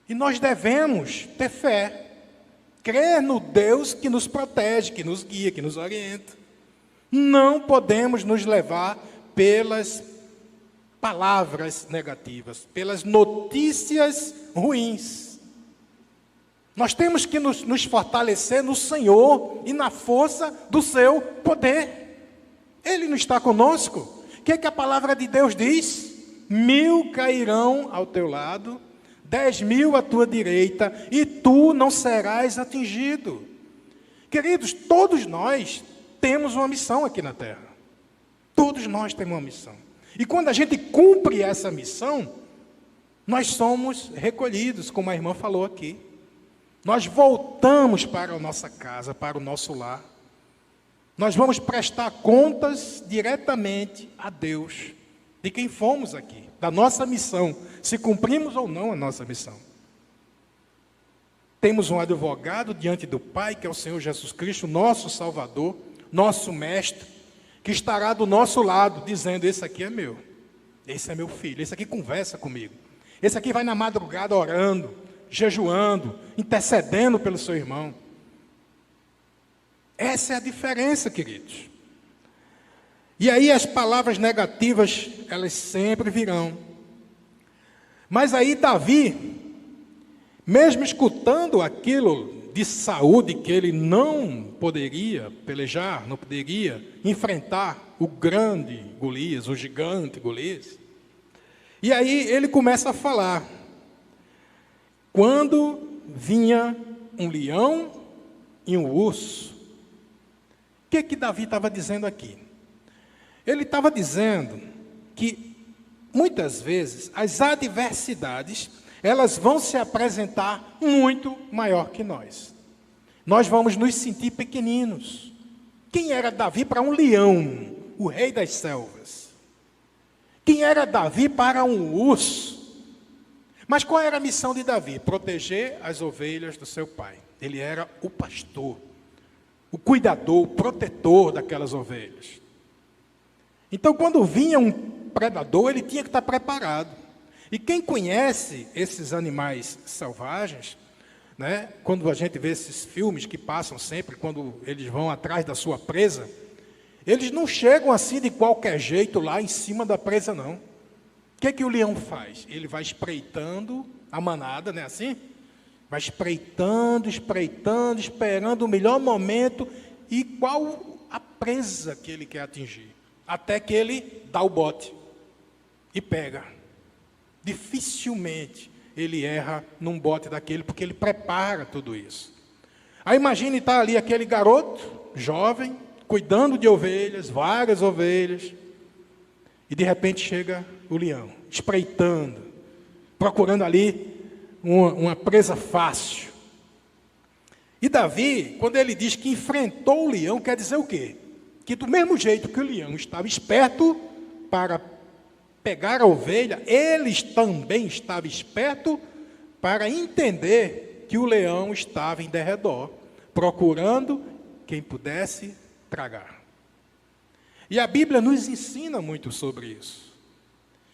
E nós devemos ter fé, crer no Deus que nos protege, que nos guia, que nos orienta. Não podemos nos levar pelas palavras negativas, pelas notícias ruins. Nós temos que nos fortalecer no Senhor e na força do seu poder. Ele não está conosco. O que é que a palavra de Deus diz? 1000 cairão ao teu lado, 10.000 à tua direita, e tu não serás atingido. Queridos, todos nós temos uma missão aqui na terra. Todos nós temos uma missão. E quando a gente cumpre essa missão, nós somos recolhidos, como a irmã falou aqui. Nós voltamos para a nossa casa, para o nosso lar. Nós vamos prestar contas diretamente a Deus, de quem fomos aqui, da nossa missão, se cumprimos ou não a nossa missão. Temos um advogado diante do Pai, que é o Senhor Jesus Cristo, nosso Salvador, nosso Mestre, que estará do nosso lado, dizendo: esse aqui é meu, esse é meu filho, esse aqui conversa comigo, esse aqui vai na madrugada orando, jejuando, intercedendo pelo seu irmão. Essa é a diferença, queridos. E aí as palavras negativas, elas sempre virão. Mas aí Davi, mesmo escutando aquilo de Saúl, que ele não poderia pelejar, não poderia enfrentar o grande Golias, o gigante Golias, e aí ele começa a falar: quando vinha um leão e um urso. O que Davi estava dizendo aqui? Ele estava dizendo que, muitas vezes, as adversidades, elas vão se apresentar muito maior que nós. Nós vamos nos sentir pequeninos. Quem era Davi para um leão, o rei das selvas? Quem era Davi para um urso? Mas qual era a missão de Davi? Proteger as ovelhas do seu pai. Ele era o pastor, o cuidador, o protetor daquelas ovelhas. Então, quando vinha um predador, ele tinha que estar preparado. E quem conhece esses animais selvagens, né, quando a gente vê esses filmes que passam sempre, quando eles vão atrás da sua presa, eles não chegam assim de qualquer jeito lá em cima da presa, não. O que o leão faz? Ele vai espreitando a manada, né, assim? Vai espreitando, espreitando, esperando o melhor momento e qual a presa que ele quer atingir. Até que ele dá o bote e pega. Dificilmente ele erra num bote daquele, porque ele prepara tudo isso. Aí imagine estar ali aquele garoto, jovem, cuidando de ovelhas, várias ovelhas, e de repente chega o leão, espreitando, procurando ali uma presa fácil. E Davi, quando ele diz que enfrentou o leão, quer dizer o quê? Que do mesmo jeito que o leão estava esperto para pegar a ovelha, ele também estava esperto para entender que o leão estava em derredor, procurando quem pudesse tragar. E a Bíblia nos ensina muito sobre isso,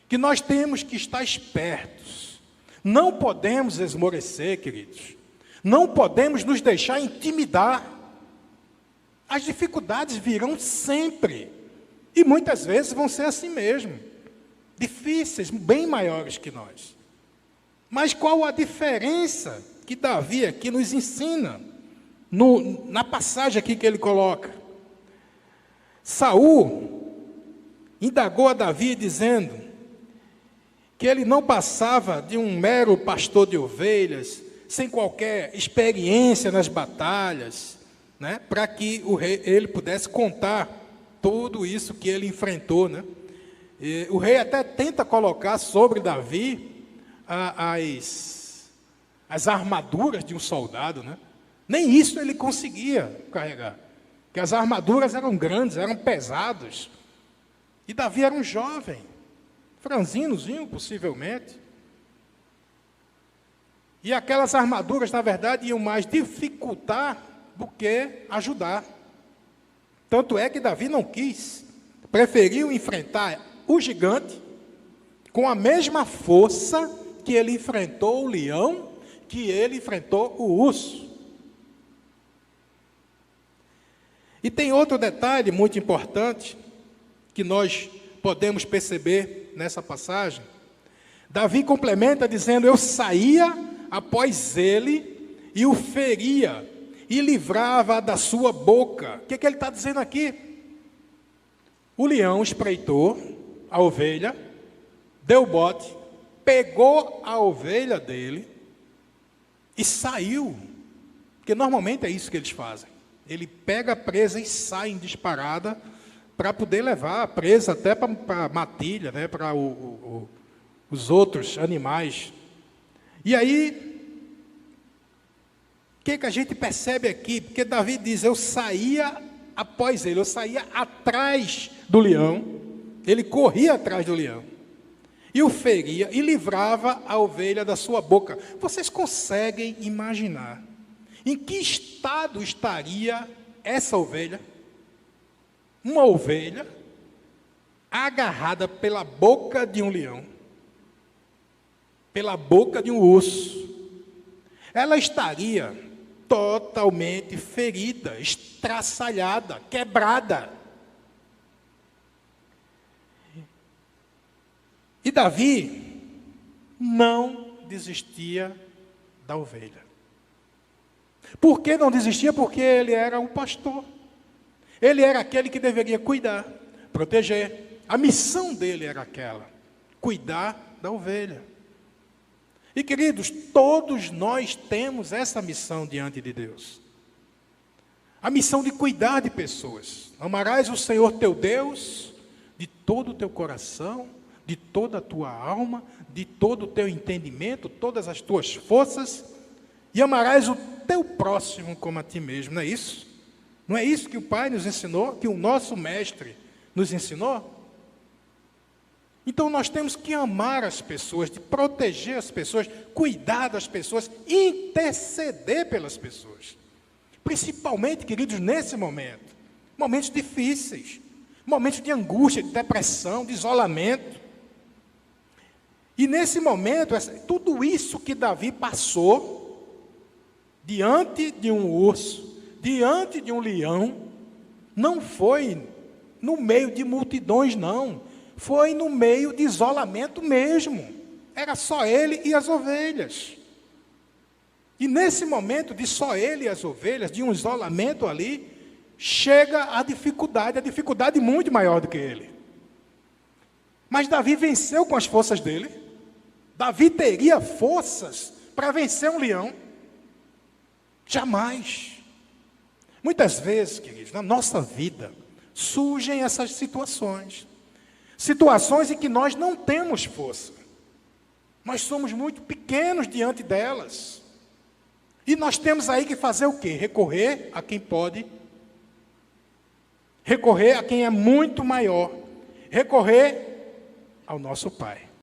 que nós temos que estar espertos, não podemos esmorecer, queridos, não podemos nos deixar intimidar. As dificuldades virão sempre, e muitas vezes vão ser assim mesmo, difíceis, bem maiores que nós. Mas qual a diferença que Davi aqui nos ensina, na passagem aqui que ele coloca? Saúl indagou a Davi dizendo que ele não passava de um mero pastor de ovelhas, sem qualquer experiência nas batalhas, né, para que ele pudesse contar tudo isso que ele enfrentou, né? E o rei até tenta colocar sobre Davi as armaduras de um soldado, né? Nem isso ele conseguia carregar, porque as armaduras eram grandes, eram pesadas, e Davi era um jovem, franzinozinho possivelmente, e aquelas armaduras, na verdade, iam mais dificultar do que ajudar. Tanto é que Davi não quis, preferiu enfrentar o gigante com a mesma força que ele enfrentou o leão, que ele enfrentou o urso. E tem outro detalhe muito importante que nós podemos perceber nessa passagem. Davi complementa dizendo: eu saía após ele e o feria e livrava da sua boca. O que ele está dizendo aqui? O leão espreitou a ovelha, deu bote, pegou a ovelha dele e saiu. Porque normalmente é isso que eles fazem. Ele pega a presa e sai em disparada para poder levar a presa até para a matilha, né, para os outros animais. E aí, o que a gente percebe aqui? Porque Davi diz: eu saía após ele, eu saía atrás do leão, ele corria atrás do leão, e o feria e livrava a ovelha da sua boca. Vocês conseguem imaginar em que estado estaria essa ovelha? Uma ovelha agarrada pela boca de um leão, pela boca de um urso. Ela estaria totalmente ferida, estraçalhada, quebrada. E Davi não desistia da ovelha. Por que não desistia? Porque ele era o pastor. Ele era aquele que deveria cuidar, proteger. A missão dele era aquela: cuidar da ovelha. E, queridos, todos nós temos essa missão diante de Deus. A missão de cuidar de pessoas. Amarás o Senhor teu Deus de todo o teu coração, de toda a tua alma, de todo o teu entendimento, todas as tuas forças, e amarás o teu próximo como a ti mesmo. Não é isso? Não é isso que o Pai nos ensinou, que o nosso Mestre nos ensinou? Então nós temos que amar as pessoas, de proteger as pessoas, cuidar das pessoas, interceder pelas pessoas. Principalmente, queridos, nesse momento. Momentos difíceis, momentos de angústia, de depressão, de isolamento. E nesse momento, tudo isso que Davi passou, diante de um urso, diante de um leão, não foi no meio de multidões, não. Foi no meio de isolamento mesmo. Era só ele e as ovelhas. E nesse momento de só ele e as ovelhas, de um isolamento ali, chega a dificuldade muito maior do que ele. Mas Davi venceu com as forças dele. Davi teria forças para vencer um leão? Jamais. Muitas vezes, queridos, na nossa vida, surgem essas situações. Situações em que nós não temos força. Nós somos muito pequenos diante delas. E nós temos aí que fazer o quê? Recorrer a quem pode. Recorrer a quem é muito maior. Recorrer ao nosso Pai.